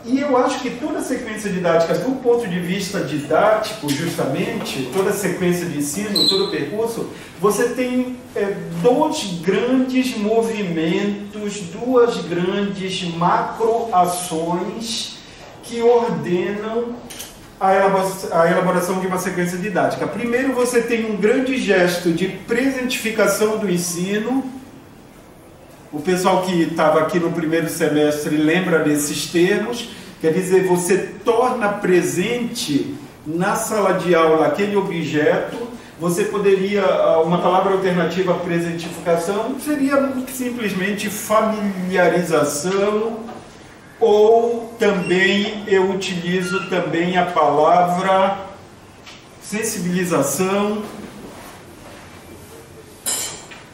E eu acho que toda a sequência didática, do ponto de vista didático, justamente, toda a sequência de ensino, todo o percurso, você tem dois grandes movimentos, duas grandes macroações que ordenam a elaboração de uma sequência didática. Primeiro, você tem um grande gesto de presentificação do ensino. O pessoal que estava aqui no primeiro semestre lembra desses termos, quer dizer, você torna presente na sala de aula aquele objeto. Você poderia, uma palavra alternativa à presentificação seria simplesmente familiarização, ou também eu utilizo também a palavra sensibilização.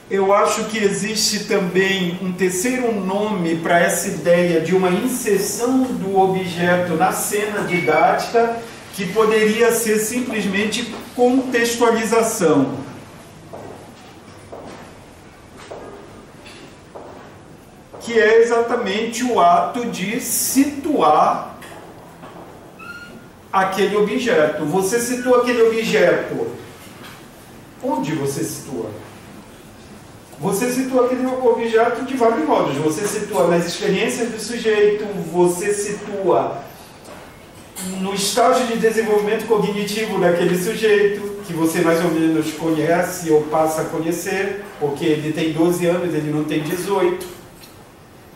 Eu acho que existe também um terceiro nome para essa ideia de uma inserção do objeto na cena didática, que poderia ser simplesmente contextualização. Que é exatamente o ato de situar aquele objeto. Você situa aquele objeto. Onde você situa? Você situa aquele objeto de vários modos. Você situa nas experiências do sujeito, você situa no estágio de desenvolvimento cognitivo daquele sujeito, que você mais ou menos conhece ou passa a conhecer, porque ele tem 12 anos, ele não tem 18,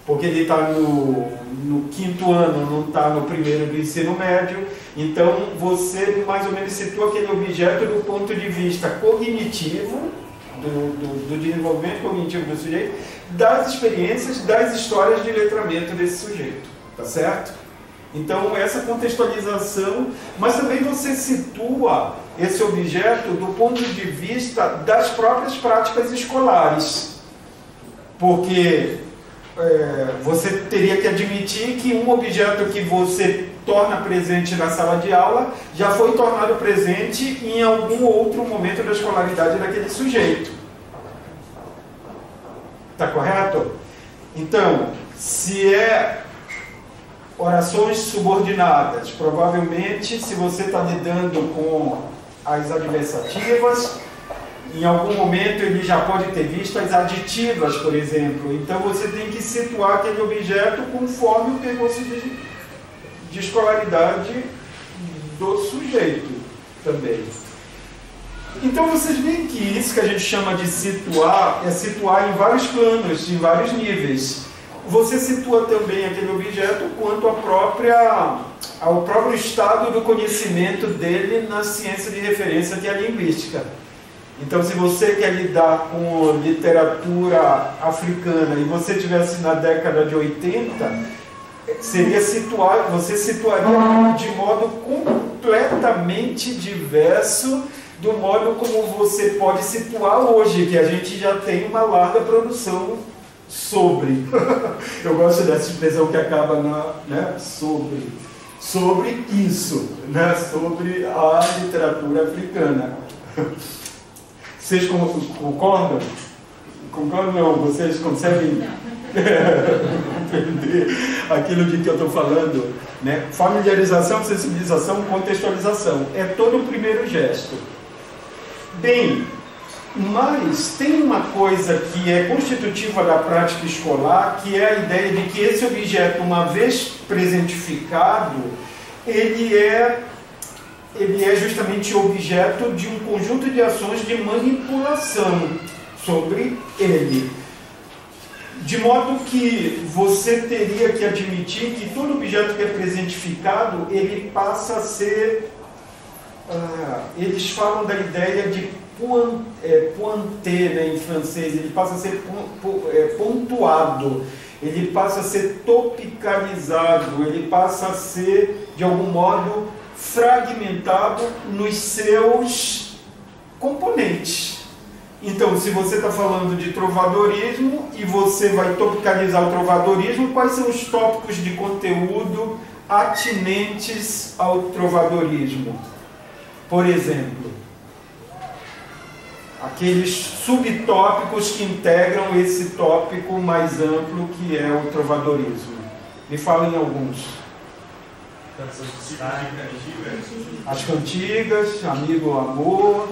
porque ele está no quinto ano, não está no primeiro do ensino médio. Então, você mais ou menos situa aquele objeto do ponto de vista cognitivo, do desenvolvimento cognitivo do sujeito, das experiências, das histórias de letramento desse sujeito, tá certo? Então, essa contextualização, mas também você situa esse objeto do ponto de vista das próprias práticas escolares, porque você teria que admitir que um objeto que você torna presente na sala de aula já foi tornado presente em algum outro momento da escolaridade daquele sujeito. Está correto? Então, se é orações subordinadas, provavelmente, se você está lidando com as adversativas, em algum momento ele já pode ter visto as aditivas, por exemplo. Então você tem que situar aquele objeto conforme o percurso de escolaridade do sujeito também. Então vocês veem que isso que a gente chama de situar é situar em vários planos, em vários níveis. Você situa também aquele objeto quanto ao próprio estado do conhecimento dele na ciência de referência, que é a linguística. Então, se você quer lidar com literatura africana e você estivesse na década de 80, você situaria de modo completamente diverso do modo como você pode situar hoje, que a gente já tem uma larga produção sobre. Eu gosto dessa expressão que acaba sobre isso, né? Sobre a literatura africana. Vocês concordam? Concordam não? Vocês conseguem entender aquilo de que eu estou falando? Né? Familiarização, sensibilização, contextualização. É todo o primeiro gesto. Bem, mas tem uma coisa que é constitutiva da prática escolar, que é a ideia de que esse objeto, uma vez presentificado, ele é justamente objeto de um conjunto de ações de manipulação sobre ele. De modo que você teria que admitir que todo objeto que é presentificado, ele passa a ser... eles falam da ideia de pointer, né, em francês. Ele passa a ser pontuado, ele passa a ser topicalizado, ele passa a ser, de algum modo, fragmentado nos seus componentes. Então, se você está falando de trovadorismo e você vai topicalizar o trovadorismo, quais são os tópicos de conteúdo atinentes ao trovadorismo? Por exemplo, aqueles subtópicos que integram esse tópico mais amplo que é o trovadorismo. Me falem alguns. As cantigas, amigo, amor,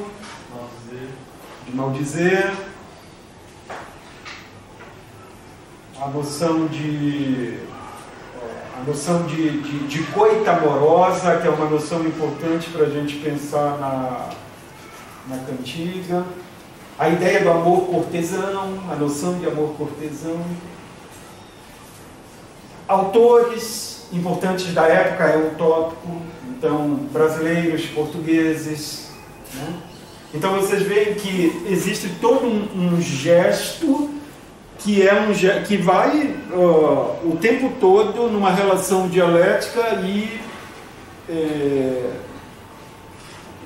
de maldizer, a noção de coita amorosa, que é uma noção importante para a gente pensar na cantiga, a ideia do amor cortesão, a noção de amor cortesão. Autores importantes da época é um tópico, então brasileiros, portugueses, né? Então vocês veem que existe todo um gesto que vai o tempo todo numa relação dialética e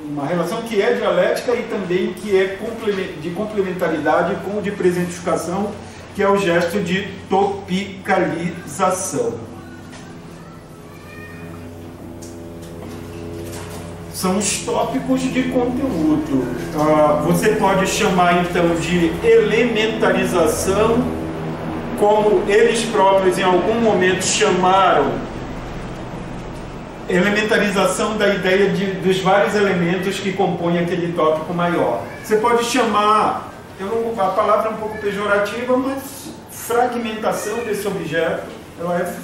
uma relação que é dialética e também que é de complementaridade com o de presentificação, que é o gesto de topicalização. São os tópicos de conteúdo. Você pode chamar então de elementarização, como eles próprios em algum momento chamaram, elementarização da ideia dos vários elementos que compõem aquele tópico maior. Você pode chamar, a palavra é um pouco pejorativa, mas fragmentação desse objeto, ela é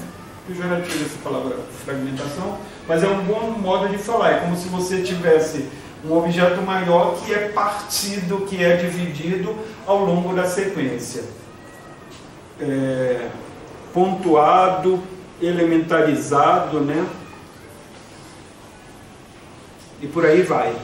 pejorativa essa palavra fragmentação, mas é um bom modo de falar. É como se você tivesse um objeto maior que é partido, que é dividido ao longo da sequência. Pontuado, elementarizado, né? E por aí vai.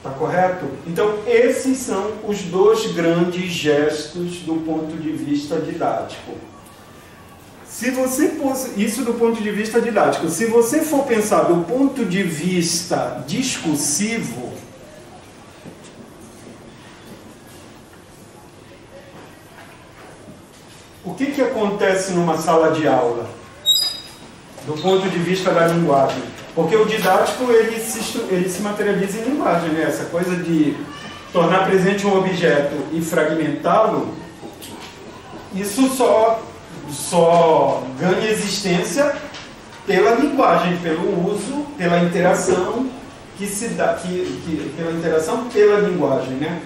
Tá correto? Então, esses são os dois grandes gestos do ponto de vista didático. Se você isso do ponto de vista didático, se você for pensar do ponto de vista discursivo, o que acontece numa sala de aula? Do ponto de vista da linguagem. Porque o didático ele se materializa em linguagem, né? Essa coisa de tornar presente um objeto e fragmentá-lo, isso só ganha existência pela linguagem, pelo uso, pela interação que se dá, pela interação pela linguagem, né?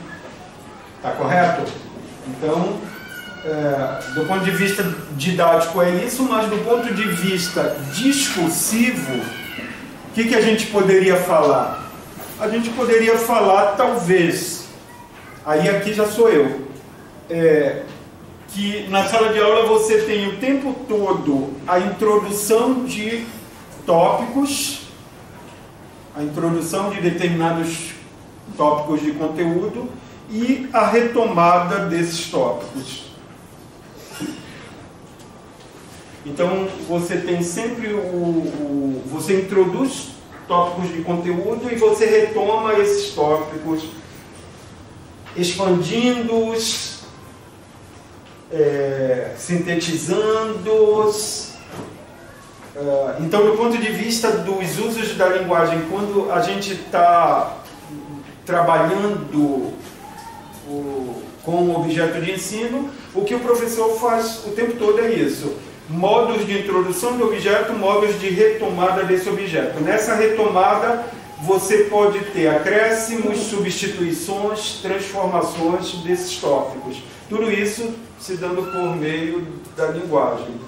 Tá correto? Então, do ponto de vista didático é isso, mas do ponto de vista discursivo, o que a gente poderia falar? A gente poderia falar, talvez, aí aqui já sou eu, que na sala de aula você tem o tempo todo a introdução de tópicos, a introdução de determinados tópicos de conteúdo e a retomada desses tópicos. Então, você tem sempre você introduz tópicos de conteúdo e você retoma esses tópicos, expandindo-os, sintetizando-os. Então, do ponto de vista dos usos da linguagem, quando a gente está trabalhando com um objeto de ensino, o que o professor faz o tempo todo é isso. Modos de introdução do objeto, modos de retomada desse objeto. Nessa retomada, você pode ter acréscimos, substituições, transformações desses tópicos. Tudo isso se dando por meio da linguagem.